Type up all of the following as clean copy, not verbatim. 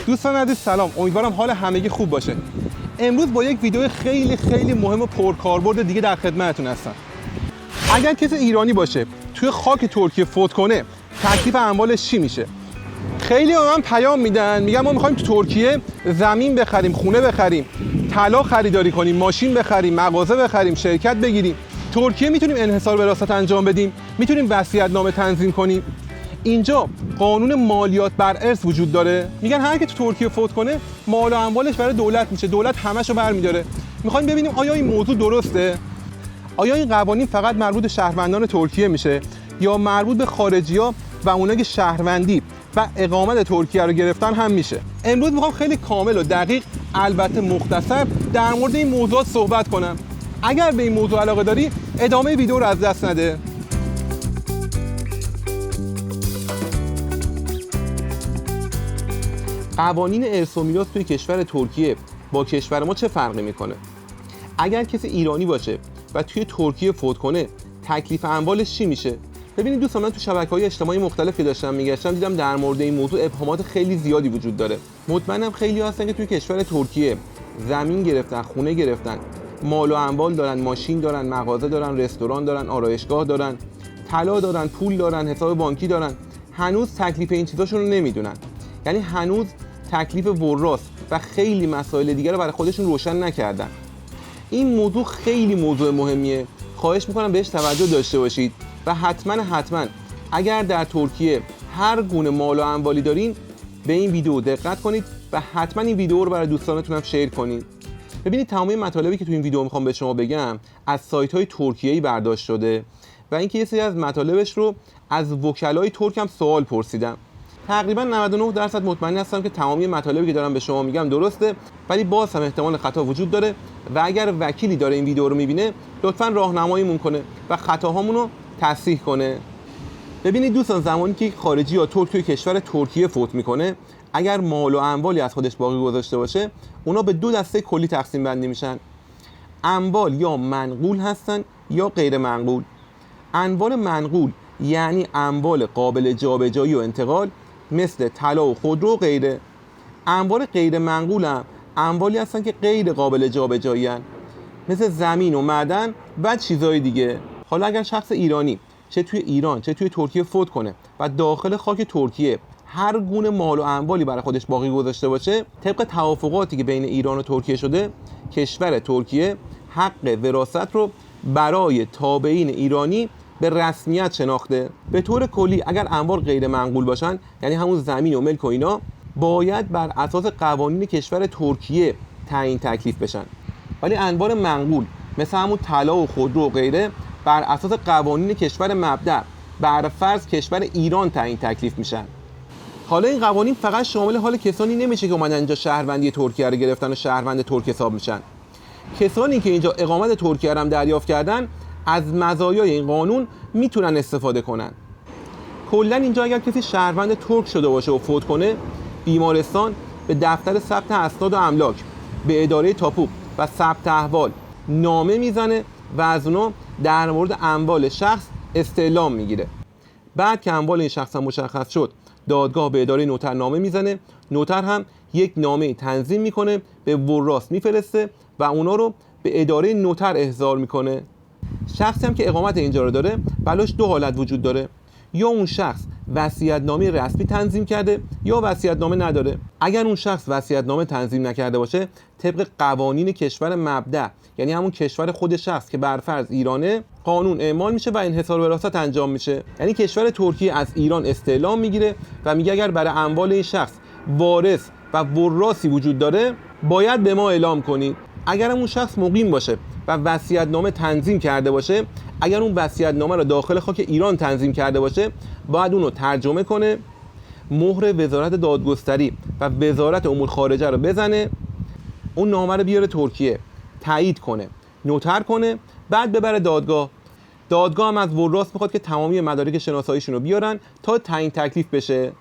دوستان عزیز سلام، امیدوارم حال همگی خوب باشه. امروز با یک ویدیو خیلی مهم و پرکاربرد دیگه در خدمتتون هستم. اگر کسی ایرانی باشه توی خاک ترکیه فوت کنه، تکلیف اموالش چی میشه؟ خیلی به من پیام میدن، میگن ما میخوایم تو ترکیه زمین بخریم، خونه بخریم، طلا خریداری کنیم، ماشین بخریم، مغازه بخریم، شرکت بگیریم. ترکیه میتونیم انحصار وراثت انجام بدیم، میتونیم وصیت‌نامه تنظیم کنیم. اینجا قانون مالیات بر ارث وجود داره. میگن هر کی تو ترکیه فوت کنه مال و اموالش برای دولت میشه، دولت همشو برمیداره. میخوایم ببینیم آیا این موضوع درسته؟ آیا این قوانین فقط مربوط به شهروندان ترکیه میشه یا مربوط به خارجی‌ها و اونایی که شهروندی و اقامت ترکیه رو گرفتن هم میشه؟ امروز میخوام خیلی کامل و دقیق، البته مختصر، در مورد این موضوعات صحبت کنم. اگر به این موضوع علاقه داری ادامه ویدیو رو از دست نده. قوانین ارث و میراث توی کشور ترکیه با کشور ما چه فرقی میکنه؟ اگر کسی ایرانی باشه و توی ترکیه فوت کنه، تکلیف اموالش چی میشه؟ ببینید دوستان، من تو شبکه‌های اجتماعی مختلف که داشتم میگشتم دیدم در مورد این موضوع ابهامات خیلی زیادی وجود داره. مطمئنم خیلی هستن که توی کشور ترکیه زمین گرفتن، خونه گرفتن، مال و اموال دارن، ماشین دارن، مغازه دارن، رستوران دارن، آرایشگاه دارن، طلا دارن، پول دارن، حساب بانکی دارن، هنوز تکلیف این چیزاشون رو نمیدونن. یعنی هنوز تکلیف وراث و خیلی مسائل دیگه رو برای خودشون روشن نکردن. این موضوع خیلی موضوع مهمیه. خواهش میکنم بهش توجه داشته باشید و حتما اگر در ترکیه هر گونه مال و اموالی دارین به این ویدیو دقت کنید و حتما این ویدیو رو برای دوستانتون هم شیر کنید. ببینید تمامی مطالبی که تو این ویدیو میخوام به شما بگم از سایت‌های ترکیه‌ای برداشت شده و اینکه یه سری از مطالبش رو از وکلای ترک هم سوال پرسیدم. تقریبا 99% مطمئن هستم که تمامی مطالبی که دارم به شما میگم درسته، ولی باز هم احتمال خطا وجود داره و اگر وکیلی داره این ویدیو رو میبینه لطفاً راهنماییمون کنه و خطاهامون رو تصحیح کنه. ببینید دوستان، زمانی که خارجی یا ترک توی کشور ترکیه فوت میکنه، اگر مال و اموالی از خودش باقی گذاشته باشه، اونا به دو دسته کلی تقسیم بندی میشن. اموال یا منقول هستن یا غیر منقول. اموال منقول یعنی اموال قابل جابجایی و انتقال مثل طلا و خودرو و غیره. اموال غیر منقول هم اموالی هستن که غیر قابل جابجایی هستن، مثل زمین و معدن و چیزهای دیگه. حالا اگر شخص ایرانی چه توی ایران چه توی ترکیه فوت کنه و داخل خاک ترکیه هر گونه مال و اموالی برای خودش باقی گذاشته باشه، طبق توافقاتی که بین ایران و ترکیه شده، کشور ترکیه حق وراثت رو برای تابعین ایرانی به رسمیت شناخته. به طور کلی اگر اموال غیر منقول باشن، یعنی همون زمین و ملک و اینا، باید بر اساس قوانین کشور ترکیه تعیین تکلیف بشن. ولی اموال منقول مثل همون طلا و خودرو و غیره بر اساس قوانین کشور مبدأ بر فرض کشور ایران تعیین تکلیف میشن. حالا این قوانین فقط شامل حال کسانی نمیشه که اومدن اینجا شهروندی ترکیه رو گرفتن و شهروند ترک حساب میشن. کسانی که اینجا اقامت ترکیه رو هم دریافت کردن از مزایای این قانون میتونن استفاده کنن. کلا اینجا اگر کسی شهروند ترک شده باشه و فوت کنه، بیمارستان به دفتر ثبت اسناد و املاک، به اداره تاپوق و ثبت احوال نامه میزنه و از اونا در مورد اموال شخص استعلام میگیره. بعد که اموال این شخص هم مشخص شد، دادگاه به اداره نوتر نامه میزنه، نوتر هم یک نامه تنظیم میکنه، به وراث میفرسته و اونا رو به اداره نوتر احضار میکنه. شخصی هم که اقامت اینجا رو داره، بلاش دو حالت وجود داره: یا اون شخص وصیت‌نامه رسمی تنظیم کرده یا وصیت‌نامه نداره. اگر اون شخص وصیت‌نامه تنظیم نکرده باشه، طبق قوانین کشور مبدأ، یعنی همون کشور خود شخص که بر فرض ایرانه، قانون اعمال میشه و انحصار وراثت انجام میشه. یعنی کشور ترکیه از ایران استعلام میگیره و میگه اگر برای اموال این شخص وارث و وراثی وجود داره، باید به ما اعلام کنید. اگر اون شخص مقیم باشه و وصیت‌نامه تنظیم کرده باشه، اگر اون وصیت‌نامه رو داخل خاک ایران تنظیم کرده باشه، باید اون رو ترجمه کنه، مهر وزارت دادگستری و وزارت امور خارجه رو بزنه، اون نامه رو بیاره ترکیه، تایید کنه، نوتر کنه، بعد ببره دادگاه. دادگاه هم از وراث میخواد که تمامی مدارک شناساییشون رو بیارن تا تعیین تکلیف بشه.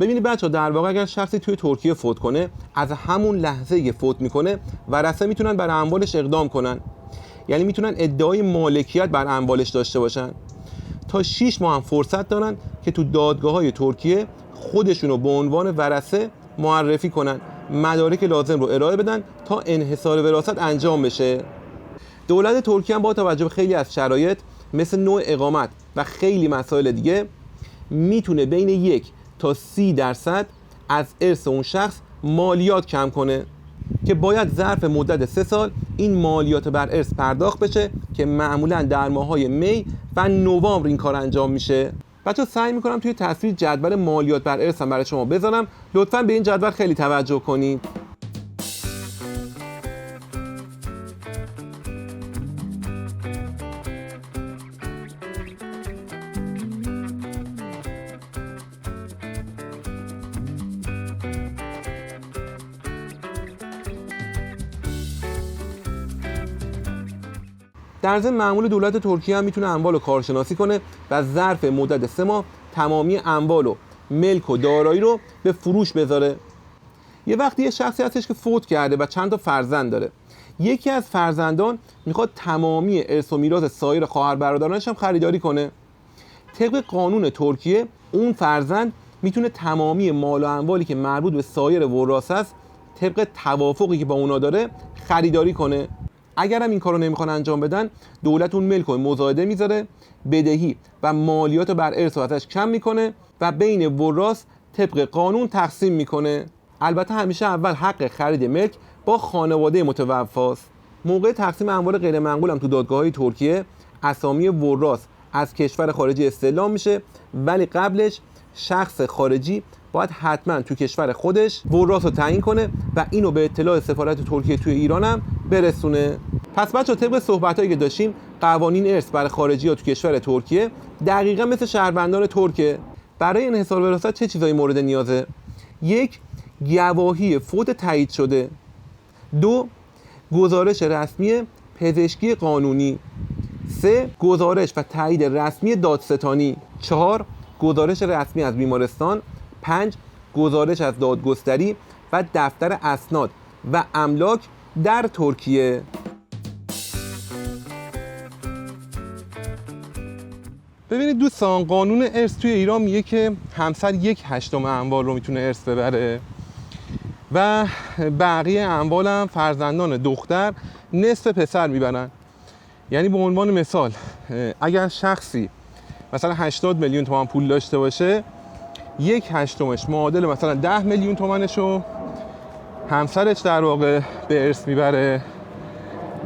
ببینید بچه‌ها، در واقع اگر شخصی توی ترکیه فوت کنه، از همون لحظه که فوت میکنه ورثه میتونن بر اموالش اقدام کنن. یعنی میتونن ادعای مالکیت بر اموالش داشته باشن. تا 6 ماه هم فرصت دارن که تو دادگاه‌های ترکیه خودشونو به عنوان ورثه معرفی کنن، مدارک لازم رو ارائه بدن تا انحصار وراثت انجام بشه. دولت ترکیه هم با توجه به خیلی از شرایط مثل نوع اقامت و خیلی مسائل دیگه میتونه بین 1 تا 30% از ارث اون شخص مالیات کم کنه که باید ظرف مدت 3 سال این مالیات بر ارث پرداخت بشه که معمولا در ماه‌های می و نوامبر این کار انجام میشه. بچه‌ها سعی میکنم توی تصویر جدول مالیات بر ارث هم برای شما بذارم، لطفاً به این جدول خیلی توجه کنید. در ضمن معمول دولت ترکیه هم میتونه اموال رو کارشناسی کنه و ظرف مدت 3 ماه تمامی اموال و ملک و دارایی رو به فروش بذاره. یه وقتی یه شخصی هستش که فوت کرده و چند تا فرزند داره، یکی از فرزندان میخواد تمامی ارث و میراث سایر خواهر برادرانش هم خریداری کنه. طبق قانون ترکیه اون فرزند میتونه تمامی مال و اموالی که مربوط به سایر وراث است طبق توافقی که با اونا داره خریداری کنه. اگر هم این کارو نمیخوان انجام بدن، دولت اون ملک رو مزایده میذاره، بدهی و مالیات بر ارث رو ازش کم میکنه و بین وراث طبق قانون تقسیم میکنه. البته همیشه اول حق خرید ملک با خانواده متوفاست. موقع تقسیم اموال غیر منقول هم تو دادگاه‌های ترکیه اسامی وراث از کشور خارجی استعلام میشه، ولی قبلش شخص خارجی باید حتما تو کشور خودش وراث رو تعیین کنه و اینو به اطلاع سفارت ترکیه توی ایران هم برسونه. پس بچه‌ها طبق صحبتایی که داشتیم، قوانین ارث برای خارجی‌ها تو کشور ترکیه دقیقاً مثل شهروندان ترکه. برای انحصار وراثت چه چیزایی مورد نیازه؟ 1. گواهی فوت تایید شده. 2. گزارش رسمی پزشکی قانونی. 3. گزارش و تایید رسمی دادستانی. 4. گزارش رسمی از بیمارستان. 5. گزارش از دادگستری و دفتر اسناد و املاک در ترکیه. ببینید دوستان، قانون ارث توی ایران میگه که همسر 1/8 اموال رو میتونه ارث ببره و بقیه اموال هم فرزندان دختر نصف پسر میبرن. یعنی به عنوان مثال اگر شخصی مثلا 80 میلیون تومان پول داشته باشه، 1/8 معادل مثلا 10 میلیون تومانشو همسرش در واقع به ارث میبره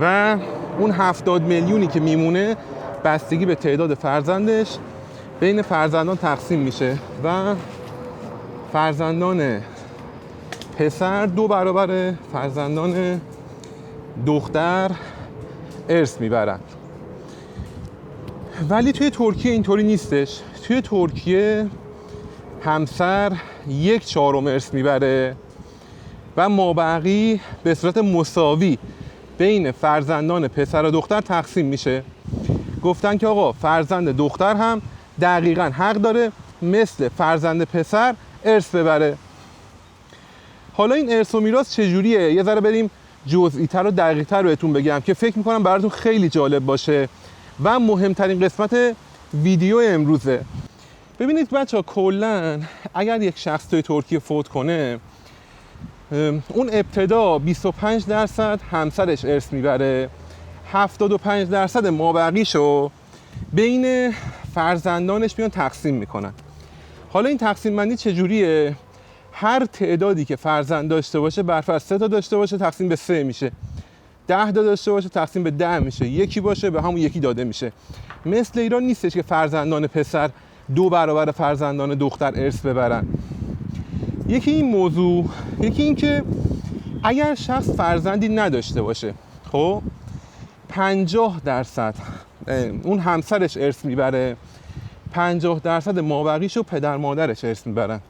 و اون 70 میلیونی که میمونه بستگی به تعداد فرزندش بین فرزندان تقسیم میشه و فرزندان پسر 2 برابر فرزندان دختر ارث میبرن. ولی توی ترکیه اینطوری نیستش. توی ترکیه همسر 1/4 ارث میبره و مابقی به صورت مساوی بین فرزندان پسر و دختر تقسیم میشه. گفتن که آقا فرزند دختر هم دقیقاً حق داره مثل فرزند پسر ارث ببره. حالا این ارث و میراث چجوریه؟ یه ذره بریم جزئی‌تر و دقیق‌تر بهتون بگم که فکر می‌کنم براتون خیلی جالب باشه و مهمترین قسمت ویدیو امروزه. ببینید بچه‌ها، کلاً اگر یک شخص توی ترکیه فوت کنه، اون ابتدا 25% همسرش ارث میبره، 75% مابقیشو بین فرزندانش میان تقسیم میکنن. حالا این تقسیم بندی چجوریه؟ هر تعدادی که فرزند داشته باشه، برفرض 3 تا داشته باشه تقسیم به 3 میشه، 10 تا داشته باشه تقسیم به 10 میشه، یکی باشه به همون یکی داده میشه. مثل ایران نیستش که فرزندان پسر 2 برابر فرزندان دختر ارث ببرن. یکی این موضوع، یکی این که اگر شخص فرزندی نداشته باشه، خب 50% اون همسرش ارث میبره، 50% مابقیشو پدر مادرش ارث میبرن.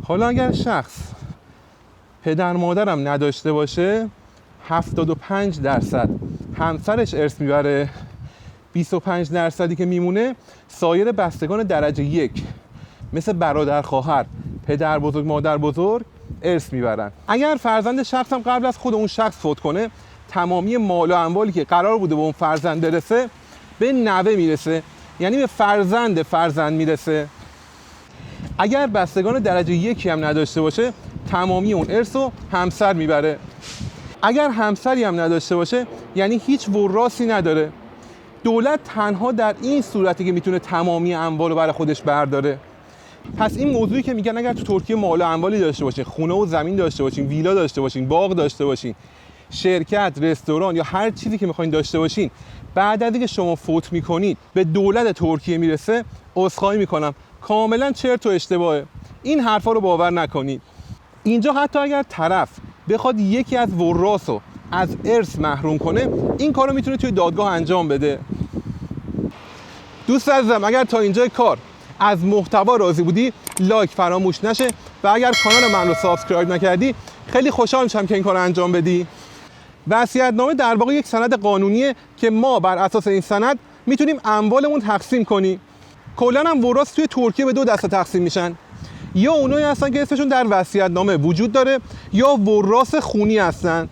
حالا اگر شخص پدر مادرم نداشته باشه، 75% همسرش ارث میبره، 25% که میمونه سایر بستگان درجه 1 مثل برادر خواهر، پدر بزرگ، مادر بزرگ ارث میبرن. اگر فرزند شخص هم قبل از خود اون شخص فوت کنه، تمامی مال و اموالی که قرار بوده به اون فرزند برسه به نوه میرسه، یعنی به فرزند میرسه. اگر بستگان درجه 1 هم نداشته باشه تمامی اون ارث رو همسر میبره. اگر همسری هم نداشته باشه یعنی هیچ وراثی نداره. دولت تنها در این صورتی که میتونه تمامی اموال رو برای خودش برداره. پس این موضوعی که میگن اگر تو ترکیه مال و اموالی داشته باشین، خونه و زمین داشته باشین، ویلا داشته باشین، باغ داشته باشین، شرکت، رستوران یا هر چیزی که میخواین داشته باشین، بعد از اینکه شما فوت میکنید به دولت ترکیه میرسه، عذرخواهی میکنم کاملا چرت و اشتباهه. این حرفا رو باور نکنید. اینجا حتی اگر طرف بخواد یکی از ورثو از ارث محروم کنه، این کارو میتونه توی دادگاه انجام بده. دوست عزیزم اگر تا اینجای کار از محتوا راضی بودی لایک فراموش نشه و اگر کانال من رو سابسکرایب نکردی خیلی خوشحال میشم که این کار رو انجام بدی. وصیت‌نامه در واقع یک سند قانونیه که ما بر اساس این سند میتونیم اموالمون تقسیم کنیم. کلا هم وراث توی ترکیه به 2 دسته تقسیم میشن. یا اونایی هستن که اسمشون در وصیت‌نامه وجود داره یا وراث خونی هستن،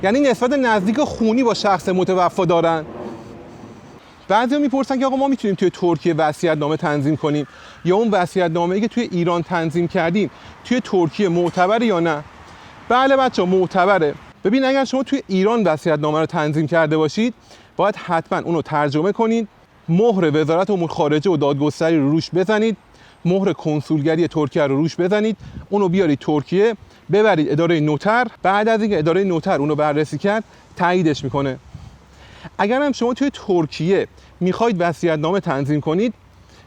یعنی نسبت نزدیک خونی با شخص متوفی دارن. بعضیا میپرسن که آقا ما میتونیم توی ترکیه وصیت‌نامه تنظیم کنیم یا اون وصیت‌نامه‌ای که توی ایران تنظیم کردیم توی ترکیه معتبره یا نه؟ بله بچه‌ها معتبره. ببین اگر شما توی ایران وصیت‌نامه رو تنظیم کرده باشید باید حتما اون رو ترجمه کنید، مهر وزارت امور خارجه و دادگستری رو روش بزنید، مهر کنسولگری ترکیه رو روش بزنید، اون رو بیارید ترکیه، ببرید اداره نوتر. بعد از اینکه اداره نوتر اون رو بررسی کرد تاییدش میکنه. اگر هم شما توی ترکیه میخواید وصیت‌نامه تنظیم کنید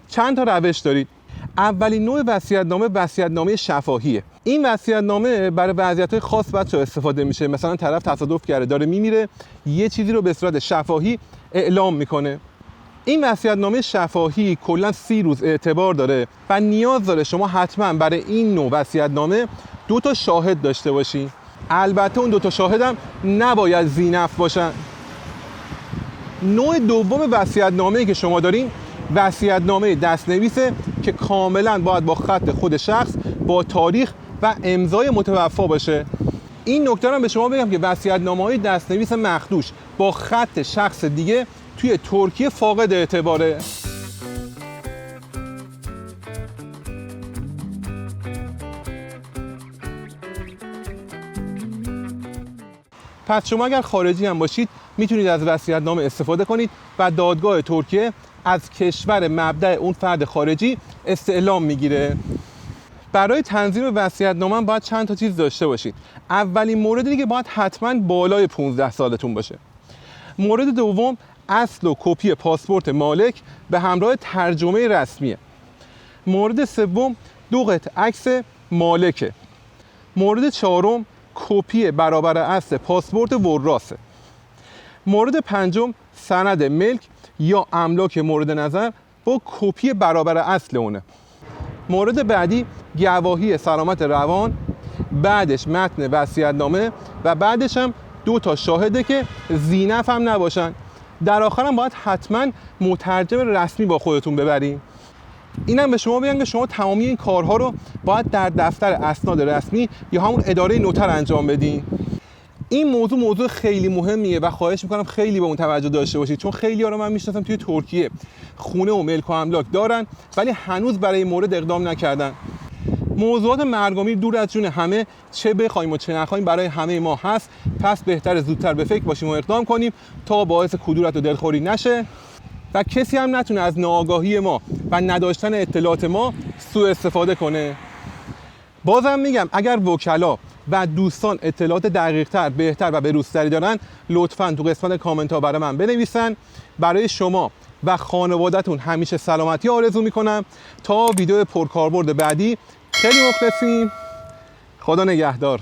چند تا روش دارید. اولین نوع وصیت‌نامه وصیت‌نامه شفاهیه. این وصیت‌نامه برای وضعیت‌های خاص بچه‌ها استفاده میشه. مثلا طرف تصادف کرده داره میمیره، یه چیزی رو به صورت شفاهی اعلام میکنه. این وصیت‌نامه شفاهی کلا 30 روز اعتبار داره و نیاز داره شما حتما برای این نوع وصیت‌نامه 2 تا شاهد داشته باشین. البته اون 2 تا شاهد هم نباید ذی‌نفع باشن. نوع دوم وصیت‌نامه‌ای که شما دارین وصیت‌نامه دست‌نویسه که کاملا باید با خط خود شخص، با تاریخ و امضای متوفی باشه. این نکته رو به شما بگم که وصیت‌نامه‌های دست‌نویس مخدوش با خط شخص دیگه توی ترکیه فاقد اعتباره. پس شما اگر خارجی هم باشید میتونید از وصیت‌نامه استفاده کنید و دادگاه ترکیه از کشور مبدأ اون فرد خارجی استعلام میگیره. برای تنظیم وصیت‌نامه باید چند تا چیز داشته باشید. اولین مورد دیگه باید حتما بالای 15 سالتون باشه. مورد دوم اصل و کپی پاسپورت مالک به همراه ترجمه رسمیه. مورد سوم 2 قطعه عکس مالکه. مورد چهارم کپی برابر اصل پاسپورت ورثه. مورد پنجم سند ملک یا املاک مورد نظر با کپی برابر اصل اونه. مورد بعدی گواهی سلامت روان، بعدش متن وصیت‌نامه و بعدش هم 2 تا شاهده که ذی‌نفع هم نباشن. در آخر هم باید حتما مترجم رسمی با خودتون ببرین. اینم به شما بگم که شما تمامی این کارها رو باید در دفتر اسناد رسمی یا همون اداره نوتر انجام بدین. این موضوع خیلی مهمیه و خواهش میکنم خیلی به اون توجه داشته باشید، چون خیلی‌ها رو من میشناسم توی ترکیه خونه و ملک و املاک دارن ولی هنوز برای این مورد اقدام نکردن. موضوعات مرگ و میر دور از جون همه، چه بخوایم و چه نخوایم برای همه ما هست. پس بهتره زودتر به فکر باشیم و اقدام کنیم تا باعث کدورت و دلخوری نشه و کسی هم نتونه از ناآگاهی ما و نداشتن اطلاعات ما سوء استفاده کنه. بازم میگم اگر وکلا و دوستان اطلاعات دقیق‌تر، بهتر و بروزتری دارن لطفاً تو قسمت کامنت ها برای من بنویسن. برای شما و خانواده‌تون همیشه سلامتی آرزو میکنم. تا ویدیو پرکاربرد بعدی خیلی مخلصیم. خدا نگهدار.